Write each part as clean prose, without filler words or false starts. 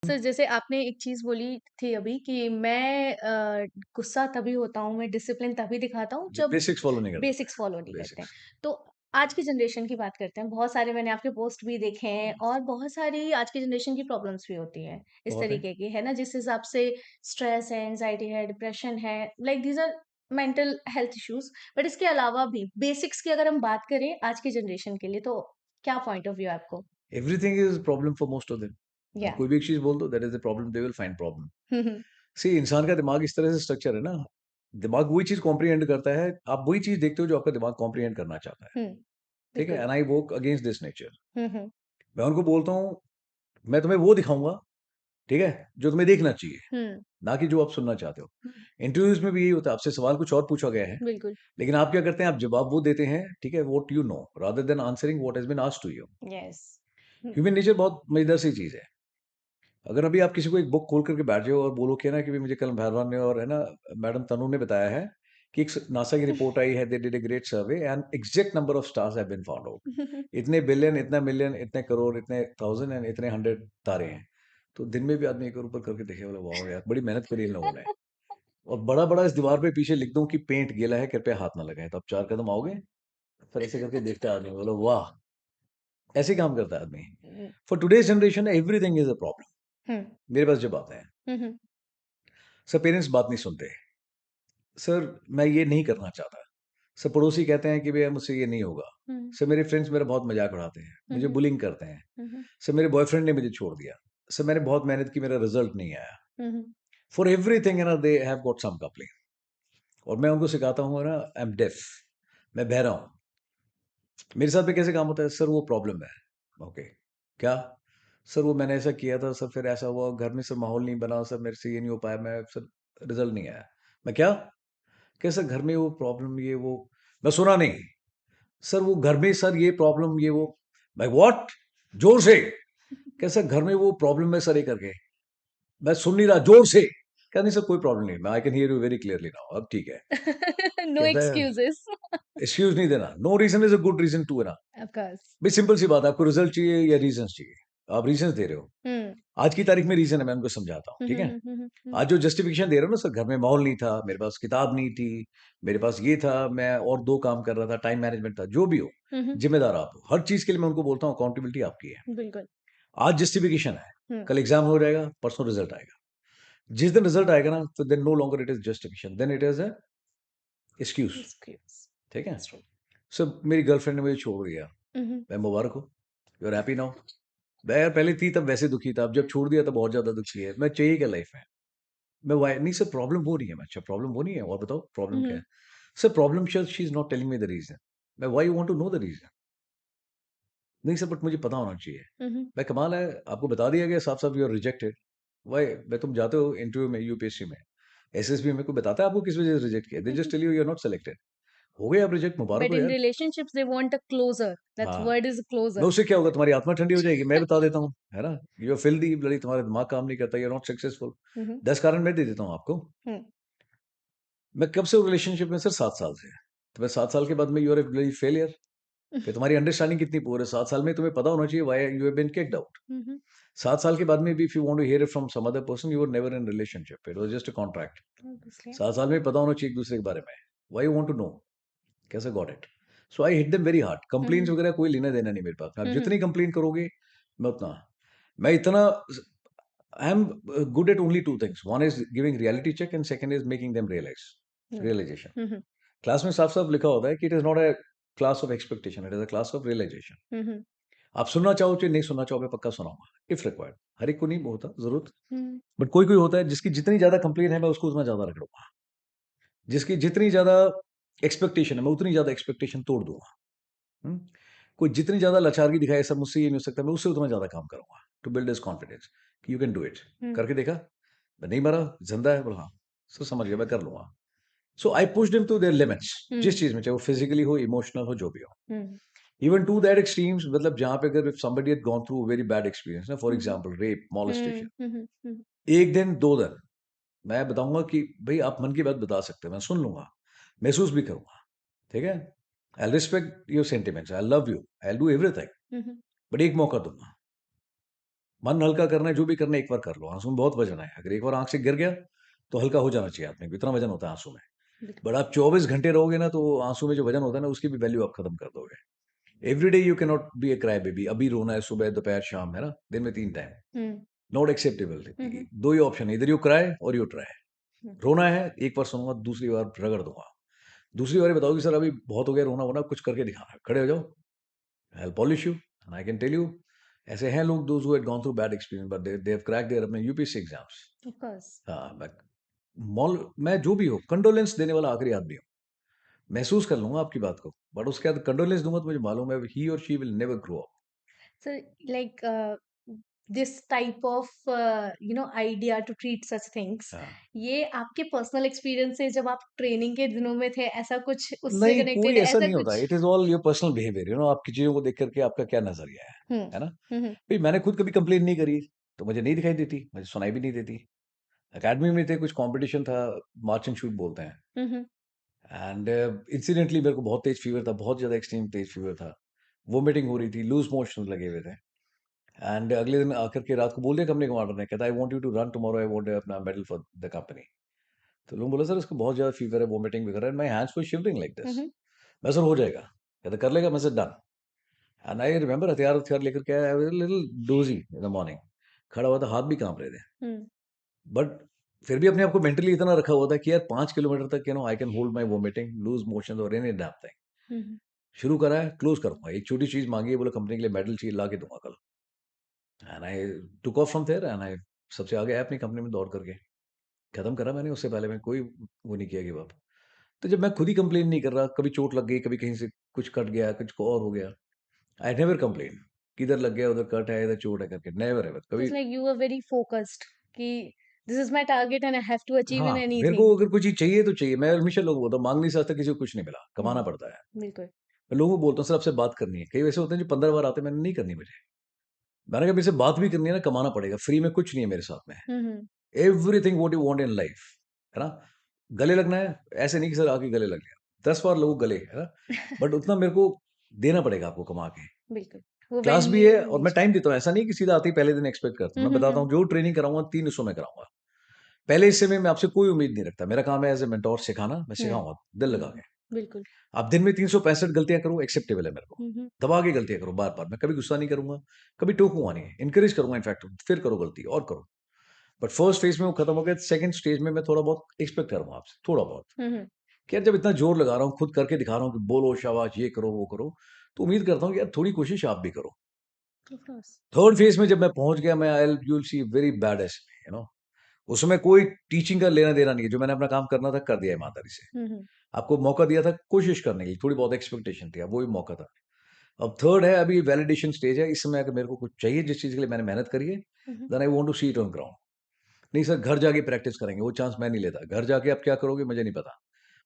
Sir जैसे आपने एक चीज़ बोली थी अभी कि मैं गुस्सा तभी होता हूँ, मैं डिसिप्लिन तभी दिखाता हूँ जब जब बेसिक्स फ़ॉलो नहीं करता, बेसिक्स फॉलो नहीं करते हैं। बेसिक्स। तो आज की जनरेशन की बात करते हैं, बहुत सारे मैंने आपके पोस्ट भी देखे हैं और बहुत सारी आज की जनरेशन की प्रॉब्लम्स भी होती हैं, इस बहुत है। तरीके की, है ना? जिस हिसाब से स्ट्रेस है, एंग्ज़ायटी है, डिप्रेशन है, like these are mental health issues. But इसके अलावा भी बेसिक्स की अगर हम बात करें आज की जनरेशन के लिए, तो क्या पॉइंट ऑफ व्यू है आपको? Everything is problem for most of them. आप या कोई भी एक चीज़ बोल दो that is the problem, they will find problem. Hmm, hmm. See इंसान का दिमाग इस तरह से स्ट्रक्चर है ना, दिमाग वही चीज़ कॉम्प्रिहेंड करता है, आप वही चीज़ देखते हो जो आपका दिमाग कॉम्प्रिहेंड करना चाहता है। हुँ, ठीक है? बिल्कुल। And I work against this nature. हुँ, हुँ। मैं उनको बोलता हूँ, मैं तुम्हें वो दिखाऊँगा, ठीक है? जो तुम्हें देखना चाहिए, हुँ, ना कि जो आप सुनना चाहते हो। हुँ, इंटरव्यूज़ में भी यही होता है, आपसे सवाल कुछ और पूछा गया है, बिल्कुल। लेकिन आप क्या करते हैं, आप जवाब वो देते हैं, ठीक है? What you know rather than answering what has been asked to you. Yes. Hmm, human nature बहुत मज़ेदार सी चीज़ है। अगर अभी आप किसी को एक बुक खोल करके बैठ जाओ और बोलो कि ना कि भई मुझे कल भैरवान ने और है ना मैडम तनु ने बताया है कि एक स नासा की रिपोर्ट आई है, they did a great survey and exact number of stars have been found out. इतने बिलियन, इतना मिलियन, इतने करोड़, इतने थाउज़ेंड एंड इतने 100 तारे हैं। तो दिन में भी आदमी एक और ऊपर करके देखे बोला वाओ यार! बड़ी मेहनत करी इन लोगों ने। और बड़ा-बड़ा इस दीवार पे पीछे लिख दूँ कि पेंट गीला है, कृपया हाथ ना लगाएँ। तो आप 4 कदम आओगे? फिर ऐसे करके देखता है आदमी बोला वाह! ऐसे काम करता है आदमी। हुँ, for today's generation everything is a problem. हुँ, मेरे पास जब आते हैं, हुँ, हुँ, सर पेरेंट्स बात नहीं सुनते। सर मैं ये नहीं करना चाहता। सर पड़ोसी कहते हैं कि भैया मुझसे ये नहीं होगा। हुँ, सर मेरे फ्रेंड्स मेरा बहुत मज़ाक उड़ाते हैं। हुँ, मुझे हुँ, बुलिंग करते हैं। हुँ, हुँ, सर मेरे बॉयफ्रेंड ने मुझे छोड़ दिया। सर मैंने बहुत मेहनत की मेरा रिज़ल्ट नहीं आया। हुँ, हुँ, for everything you know they have got some complaint और मैं उनको सिखाता हूँ ना आई एम डेफ मैं बहरा हूँ। मेरे साथ में कैसे काम होता है? सर वो प्रॉब्लम है। ओके, क्या? सर वो मैंने ऐसा किया था सर फिर ऐसा हुआ घर में सर माहौल नहीं बना सर मेरे से ये नहीं हो पाया मैं सर रिज़ल्ट नहीं आया। मैं क्या? कैसे घर में वो प्रॉब्लम ये वो मैं सुना नहीं। सर वो घर में सर ये प्रॉब्लम ये वो मैं व्हाट? जोर से कैसे घर में वो प्रॉब्लम है सर ये करके मैं सुन नहीं रहा जोर से क्या नहीं सर कोई प्रॉब्लम नहीं मैं I can hear you very clearly now अब ठीक है नो कहता है एक्सक्यूज़ेज़ एक्सक्यूज नहीं देना no reason is a good reason to ना ऑफ़ कोर्स। भाई सिंपल सी बात है आपको रिजल्ट चाहिए या रीजन चाहिए आप रीजन दे रहे हो हुँ, आज की तारीख में रीजन है मैं उनको समझाता हूँ हुँ, ठीक हुँ, है हुँ, हुँ, हुँ, हुँ, आज जो जस्टिफिकेशन दे रहे हो ना सर घर में माहौल नहीं था मेरे पास किताब नहीं थी मेरे पास ये था मैं और दो काम कर रहा था टाइम मैनेजमेंट था जो भी हो हुँ, हुँ, जिम्मेदार आप हो हर चीज के लिए मैं उनको बोलता हूँ अकाउंटेबिलिटी आपकी है बिल्कुल। आज जस्टिफिकेशन है हुँ, कल एग्जाम हो जाएगा परसों रिजल्ट आएगा जिस दिन रिजल्ट आएगा ना तो then no longer it is justification then it is a excuse excuse ठीक है दैट्स ट्रू। सर मेरी गर्लफ्रेंड ने मुझे छोड़ दिया हुँ, हुँ, मैं मुबारक हो यू आर हैप्पी नाउ मैं यार पहले थी तब वैसे दुखी था अब जब छोड़ दिया तब बहुत ज्यादा दुखी है मैं चाहिए क्या लाइफ में मैं वाई नहीं सर प्रॉब्लम वो नहीं है मैं अच्छा प्रॉब्लम वो नहीं है और बताओ हुँ, प्रॉब्लम क्या हुँ, है sir problem she is not telling me the reason मैं why you want to know the reason नहीं सर बट मुझे पता होना चाहिए हुँ, हुँ, मैं कमाल है आपको बता दिया गया साफ साफ यू आर रिजेक्टेड वाई मैं तुम जाते हो इंटरव्यू में यूपीएससी में एसएसबी में को बताता है आपको किस वजह से रिजेक्ट किया they just tell you are not selected हो गए आप रिजेक्ट मुबारक बट हो इन यार relationships they want a closure, that's हाँ वर्ड इज़ मैं क्लोज़र। उससे क्या होगा तुम्हारी आत्मा ठंडी हो जाएगी मैं बता देता हूँ है ना यू आर फिल्दी ब्लडी तुम्हारा दिमाग काम नहीं करता यू आर नॉट सक्सेसफुल हुँ, हुँ, 10 कारण मैं दे देता हूँ आपको हुँ, मैं कब से हूँ रिलेशनशिप में सर 7 साल से तो मैं 7 साल के बाद में you are a bloody failure फिर तुम्हारी अंडरस्टैंडिंग कितनी पुअर है 7 साल में तुम्हें पता होना चाहिए why you have been kicked out हुँ, हुँ, 7 साल के बाद में भी if you want to hear it from some other person you were never in relationship it was just a contract obviously. 7 साल में पता होना चाहिए एक दूसरे के बारे में why you want to know कैसे got it so I hit them very hard hmm, complaints हुँ, वगैरह कोई लेना देना नहीं मेरे पास आप हुँ, हुँ, जितनी कंप्लेंट करोगे मैं उतना मैं इतना I am good at only two things one is giving reality check and second is making them realize hmm, realization हुँ, हुँ, क्लास में साफ साफ लिखा होता है कि it is not a class of expectation it is a class of realization हुँ, हुँ, आप सुनना चाहो चाहे नहीं सुनना चाहो मैं पक्का सुनाऊंगा इफ रिक्वायर्ड हर एक को नहीं होता जरूरत हुँ, बट कोई कोई होता है जिसकी जितनी ज्यादा कंप्लेन है मैं उसको उतना ज्यादा रगड़ूंगा जिसकी जितनी ज्यादा एक्सपेक्टेशन है मैं उतनी ज्यादा एक्सपेक्टेशन तोड़ दूंगा हम्म? कोई जितनी ज्यादा लाचारगी दिखाए सब मुझसे ये नहीं हो सकता मैं उससे उतना ज्यादा काम करूंगा टू बिल्ड दिस कॉन्फिडेंस कि यू कैन डू इट हुँ, करके देखा मैं नहीं मरा जिंदा है बोला हाँ सर समझ गया मैं कर लूंगा so I push them to their limits हुँ, जिस चीज में चाहे वो फिजिकली हो इमोशनल हो जो भी हो हुँ, इवन टू दैट एक्सट्रीम्स मतलब जहां पे अगर somebody had gone through a very bad experience ना for hmm, hmm, example rape hmm, molestation hmm, hmm, हुँ, एक दिन दो दिन मैं बताऊंगा कि भाई आप मन की बात बता सकते हैं मैं सुन लूंगा महसूस भी करूंगा ठीक है I respect your sentiments I love you I do everything hmm, hmm, but एक मौका दूंगा मन हल्का करना है, जो भी करना है एक बार कर लो। आँसू में बहुत वज़न है, अगर एक बार आँख से गिर गया, तो हल्का हो जाना चाहिए आदमी को, इतना वज़न होता है आँसू में। बिल्कुल। बट आप 24 घंटे रहोगे ना, तो आँसू में जो वज़न होता है ना, उसकी भी वैल्यू आप खत्म कर दोगे। Every day you can not be a cry baby. अभी रोना है सुबह, दोपहर, शाम, है ना? दिन में 3 time. Hmm, not acceptable. Hmm, hmm, 2 he option है, इधर यू क्राई और यू ट्राई। हुँ। रोना है, एक बार सुनूँगा, दूसरी बार रगड़ दूँगा। दूसरी बार ये बताओ कि सर अभी बहुत हो गया रोना-वोना, कुछ करके दिखाना है। खड़े हो जाओ, I will polish you and I can tell you. ऐसे हैं लोग, those who had gone through bad experience but they have cracked their अपने यूपीएससी एग्ज़ाम्स। Of course. हाँ, मैं जो भी हूँ, कंडोलेंस देने वाला आखिरी आदमी हूँ। महसूस कर लूँगा आपकी बात को, बट उसके बाद कंडोलेंस दूँगा तो मुझे मालूम है ही और she will never grow up. So, like, this type of, idea to treat such things, हाँ। ये आपके पर्सनल एक्सपीरियंस से जब आप ट्रेनिंग के दिनों में थे, ऐसा कुछ उससे नहीं, कनेक्टेड कोई है, ऐसा ऐसा नहीं होता। कुछ? It is all your personal behaviour, आपकी चीज़ों को देख कर के आपका क्या नज़रिया हुँ। है ना? हुँ, हुँ। भई मैंने खुद कभी कंप्लेन नहीं करी, तो मुझे नहीं दिखाई देती, मुझे सुनाई भी नहीं देती। अकेडमी में थे, कुछ कॉम्पिटिशन था, मार्च एंड शूट बोलते हैं। हुँ, हुँ। एंड इंसिडेंटली मेरे को बहुत तेज़ फीवर था, बहुत ज़्यादा एक्सट्रीम तेज़ फीवर था। वोमिटिंग हो रही थी, लूज़ मोशंस लगे हुए थे। एंड अगले दिन आकर के रात को बोल दिया कंपनी कमांडर ने, कहता है, "I want you to run tomorrow, I want अपना मेडल फॉर द कंपनी।" तो लोगों ने बोला, "सर इसको बहुत ज़्यादा फीवर है, वोमिटिंग भी कर रहा है, my hands were shivering like hmm, this." हुँ। मैं, "सर हो जाएगा।" कहता, "कर लेगा?" मैं, "sir done." And I remember हथियार-वथियार लेकर के आया, I was a little dozy in the morning. खड़ा हुआ था, हाथ भी काँप रहे थे। हुँ, बट फिर भी अपने आप को मेंटली इतना रखा हुआ था कि यार 5 किलोमीटर तक I can hold my vomiting, loose motions और any damn thing. Hmm, hmm. शुरू करा है, क्लोज़ करूँगा। एक छोटी चीज़ माँगी है, बोला कंपनी के लिए मेडल चाहिए, ला के दूँगा कल। And I took off from there and I सबसे आगे आया अपनी कंपनी में दौड़ करके। खत्म करा मैंने, उससे पहले मैं कोई वो नहीं किया गिव अप। तो जब मैं खुद ही कंप्लेन नहीं कर रहा, कभी चोट लग गई, कभी कहीं से कुछ कट गया, कुछ को और हो गया। आई नेवर कंप्लेन, किधर लग गया, उधर कट है, इधर चोट है करके, नेवर एवर कभी। Just like you were very focused कि this is my target and I have to achieve in हाँ, मेरे को एनीथिंग। अगर कोई चीज़ चाहिए तो चाहिए। मैं हमेशा लोगों को बोलता हूँ, माँगने से आज तक किसी को कुछ नहीं मिला, कमाना हुँ, पड़ता है। बिल्कुल। मैं लोगों को बोलता हूँ, सर आपसे बात करनी है। कई वैसे होते हैं जो 15 बार आते हैं, मैंने नहीं करनी मुझे। मैंने कहा मेरे से बात भी करनी है ना, कमाना पड़ेगा, फ्री में कुछ नहीं है मेरे साथ में। हुँ, हुँ। Everything what you want in life, है ना? गले लगना है, ऐसे नहीं कि सर आके गले लग गया। 10 बार लोग गले, है ना? बट उतना मेरे को देना पड़ेगा आपको कमा के। बिल्कुल, वो क्लास भी वैल्यू है और मैं नेचर। टाइम देता हूँ, ऐसा नहीं कि सीधा आते ही पहले दिन एक्सपेक्ट करता हूँ। हुँ, मैं हुँ, बताता हुँ। हूँ जो ट्रेनिंग कराऊँगा 3 हिस्सों में कराऊँगा। पहले हिस्से में मैं आपसे कोई उम्मीद नहीं रखता। मेरा काम है एज़ अ मेंटर सिखाना, मैं हुँ, सिखाऊँगा दिल लगा हुँ, के। बिल्कुल। आप दिन में 365 गलतियाँ करो, एक्सेप्टेबल है मेरे को। हुँ, हुँ, दबा के गलतियाँ करो बार-बार, मैं कभी गुस्सा नहीं करूँगा, कभी टोकूँगा नहीं, एनकरेज करूँगा इनफैक्ट, फिर करो गलती और करो। बट फर्स्ट फेज़ में वो खत्म हो गया, सेकंड स्टेज में मैं थोड़ा बहुत एक्सपेक्ट करूँगा आपसे, थोड़ा बहुत। हुँ, हुँ। कि यार जब इतना ज़ोर लगा रहा हूँ, खुद करके दिखा रहा हूँ कि बोलो शाबाश, ये करो, वो करो, तो उम्मीद करता हूँ कि यार थोड़ी कोशिश आप भी करो। Of course. थर्ड फेज़ में जब मैं पहुँच गया, मैं you will see very bad as me, उसमें कोई टीचिंग का लेना-देना नहीं है, जो मैंने अपना काम करना था, कर दिया ईमानदारी से। हुँ, हुँ, आपको मौका दिया था कोशिश करने की, थोड़ी बहुत एक्सपेक्टेशन थी, अब वो भी मौका था। अब थर्ड है, अभी वैलिडेशन स्टेज है, इस समय अगर मेरे को कुछ चाहिए जिस चीज़ के लिए मैंने मेहनत करी है, हुँ, हुँ, then I want to see it on ground. नहीं सर, घर जाके प्रैक्टिस करेंगे, वो चांस मैं नहीं लेता। घर जाके आप क्या करोगे मुझे नहीं पता।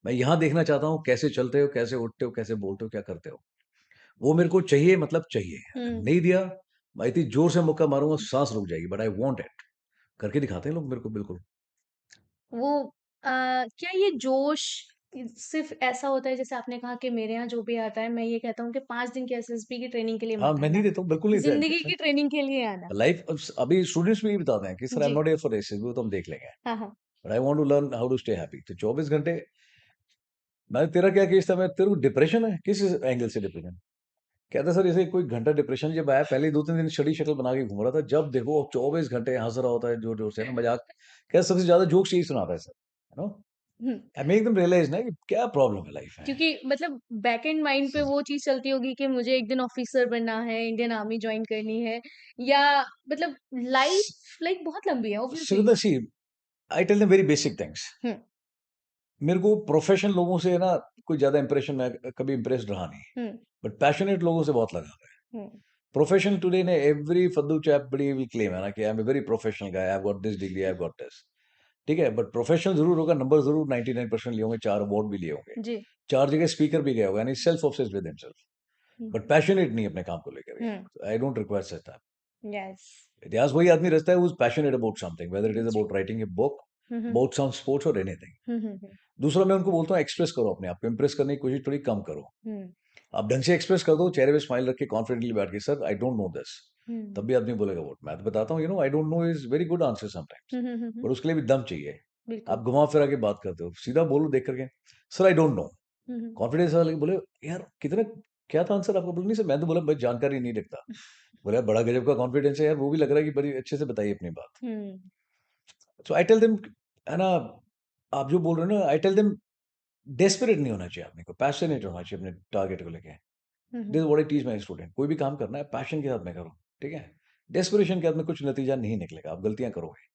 मैं यहाँ देखना चाहता हूँ कैसे चलते हो, कैसे उठते हो, कैसे बोलते हो, क्या करते हो। वो मेरे को चाहिए मतलब चाहिए। अगर हुँ। नहीं दिया, मैं इतनी ज़ोर से मुक्का मारूँगा साँस रुक जाएगी, बट आई वांट इट। करके दिखाते हैं लोग मेरे को बिल्कुल। वो क्या ये जोश सिर्फ़ ऐसा होता है जैसे आपने कहा कि मेरे यहाँ जो भी आता है मैं ये कहता हूँ कि 5 दिन की एसएसबी की ट्रेनिंग के लिए हाँ, मत मैं नहीं आना। देता हूँ, बिल्कुल नहीं ज़िंदगी देता। की ट्रेनिंग के लिए आना। लाइफ अभी स्टूडेंट्स भी यही बताते हैं कि सर आई एम जी। नॉट हियर फॉर रेसेस, वो तो हम देख लेंगे। हाँ, हाँ। But I want to learn how to stay happy. तो 24 घंटे मैं, तेरा क्या केस था? मैं, तेरे को डिप्रेशन है? किस एंगल से डिप्रेशन? कहता सर ऐसे कोई घंटा डिप्रेशन जब आया, पहले 2-3 दिन छड़ी शक्ल बना के घूम रहा था। जब देखो 24 घंटे हँस रहा होता है ज़ोर-ज़ोर से ना, मज़ाक। क्या सबसे ज़्यादा जोक्स यही सुनाता है sir, you know? Hmm, I make them realise ना कि क्या प्रॉब्लम है लाइफ में। क्योंकि मतलब बैक एंड माइंड पे वो चीज़ चलती होगी कि मुझे एक दिन ऑफ़िसर बनना है, इंडियन आर्मी जॉइन करनी है या मतलब लाइफ़ लाइक बहुत लंबी है obviously. Sikandar see, I tell them very basic things. हुँ, मेरे को प्रोफेशनल लोगों से ना कोई ज़्यादा इंप्रेशन, मैं कभी इंप्रेस्ड रहा नहीं। हुँ, बट पैशनेट लोगों से बहुत लगाव है। हुँ, प्रोफेशनल टुडे ने एवरी फद्दू चैप बड़ी विल क्लेम है ना कि I am a very professional guy, I have got this degree, I have got this. ठीक है? बट प्रोफेशनल ज़रूर होगा, नंबर ज़रूर 99% लिए होंगे, 4 अवार्ड भी लिए होंगे। जी। 4 जगह स्पीकर भी गया होगा, यानी self obsessed with himself. Hmm, but passionate नहीं अपने काम को लेकर हुँ, के। I don't require such that. Yes. इतिहास वही आदमी रचता है who is passionate about something, whether it is जी। About writing a book, hmm, hmm, about some sports और एनीथिंग। हुँ, हुँ, हुँ, दूसरा मैं उनको बोलता हूँ एक्सप्रेस करो अपने आप को, इम्प्रेस करने की कोशिश थोड़ी कम करो। हुँ, आप ढंग से एक्सप्रेस कर दो, चेहरे पे स्माइल रख के कॉन्फिडेंटली बैठ के, sir I don't know this. हुँ। तब भी आदमी बोलेगा व्हाट? मैं तो बताता हूँ, I don't know is very good answer sometimes, hmm, hmm, hmm, hmm. But उसके लिए भी दम चाहिए। बिल्कुल। आप घुमा-फिरा के बात करते हो, सीधा बोलो देख कर के, sir I don't no. Hmm, hmm. Confidence वाले बोले, यार कितने क्या था आंसर आपका? बोला नहीं सर, मैं तो बोला मैं जानकारी नहीं रखता। बोला यार बड़ा गज़ब का कॉन्फिडेंस है यार, वो भी लग रहा है कि बड़ी अच्छे से बताइए अपनी बात। हुँ। सो आई टेल देम, है ना, आप जो बोल रहे हो ना, आई टेल देम डेस्परेट नहीं होना चाहिए आदमी को, पैशनेट होना चाहिए अपने टारगेट को लेके। हुँ, this hmm. Is what I teach my student, कोई भी काम करना है पैशन के साथ में करो, ठीक है? डेस्परेशन के साथ में कुछ नतीजा नहीं निकलेगा, आप गलतियाँ करोगे।